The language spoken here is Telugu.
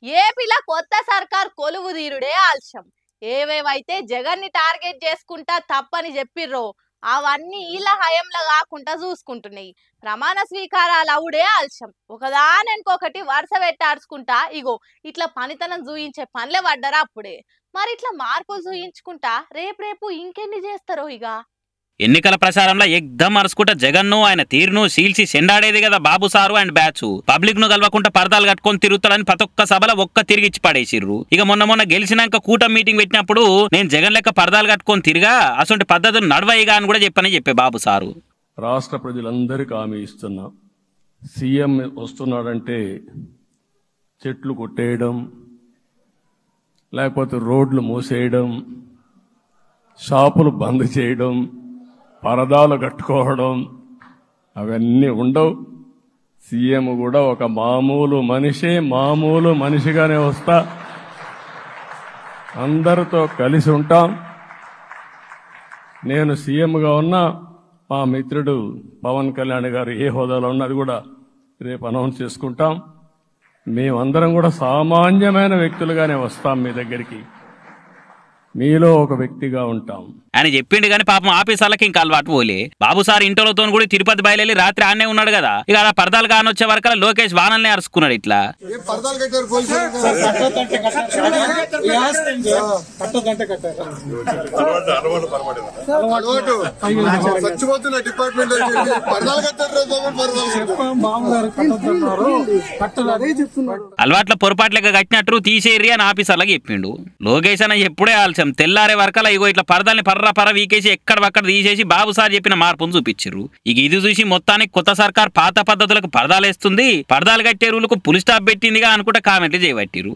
ఏపీలో కొత్త సర్కార్ కొలువు తీరుడే ఆలస్యం. ఏవేవైతే జగన్ని టార్గెట్ చేసుకుంటా తప్పని చెప్పిర్రో అవన్నీ ఈల హయంలో కాకుండా చూసుకుంటున్నాయి. ప్రమాణ స్వీకారాలు అవుడే ఆలస్యం. ఒకదానెనుకొకటి వరుస పెట్టాడుచుకుంటా ఇగో ఇట్లా పనితనం చూయించే పనులే పడ్డరా అప్పుడే. మరి ఇట్లా మార్పులు చూయించుకుంటా రేపు ఇంకెన్ని చేస్తారో ఇక. ఎన్నికల ప్రచారంలో ఎగ్దం అరుచుకుంటా జగన్ను ఆయన తీరును సీల్చి సెండాడేది కదా బాబు సారు అండ్ బ్యాచ్. పబ్లిక్ ను కలవకుండా పరదాలు కట్టుకొని తిరుగుతాడని ప్రతి ఒక్క సభలో ఒక్క తిరిగిచ్చి పడేసిర్రు. ఇక మొన్న గెలిచినాక కూటమి మీటింగ్ పెట్టినప్పుడు నేను జగన్ లెక్క పరదాలు కట్టుకొని తిరిగా అసలు పద్ధతులు నడవయిగా అని కూడా చెప్పే బాబు సారు. రాష్ట్ర ప్రజలందరికీ హామీ ఇస్తున్నా, సీఎం వస్తున్నాడంటే చెట్లు కొట్టేయడం, లేకపోతే రోడ్లు మూసేయడం, షాపులు బంద్ చేయడం, పరదాలు కట్టుకోవడం అవన్నీ ఉండవు. సీఎం కూడా ఒక మామూలు మనిషిగానే వస్తా, అందరితో కలిసి ఉంటాం. నేను సీఎంగా ఉన్నా మా మిత్రుడు పవన్ కళ్యాణ్ గారు ఏ హోదాలో ఉన్నది కూడా రేపు అనౌన్స్ చేసుకుంటాం. మేమందరం కూడా సామాన్యమైన వ్యక్తులుగానే వస్తాం మీ దగ్గరికి, మీలో ఒక వ్యక్తిగా ఉంటాం ఆయన చెప్పిండు కానీ పాపం ఆఫీసర్లకి ఇంకా అలవాటు పోలే. బాబు సార్ ఇంటర్తో కూడా తిరుపతి బయలుదేరి రాత్రి ఆనే ఉన్నాడు కదా. ఇక అలా పరదాలు కానొచ్చే వరకు లోకేష్ వానల్ని అరుచుకున్నాడు. ఇట్లా అలవాట్ల పొరపాట్లకి కట్టినట్టు తీసేరి అని ఆఫీసర్లకు చెప్పిండు. లోకేష్ అని ఎప్పుడే ఆల్సం తెల్లారే వరకలా ఇగో ఇట్లా పరదాల్ని పర్ర వీకేసి ఎక్కడక్కడ తీసేసి బాబు సార్ చెప్పిన మార్పును చూపించారు. ఇక ఇది చూసి మొత్తానికి కొత్త సర్కార్ పాత పద్ధతులకు పరదాలేస్తుంది, పరదాలు కట్టే రూలకు పులి స్టాప్ పెట్టిందిగా అనుకుంటే కామెంట్లు చేయబట్టిరు.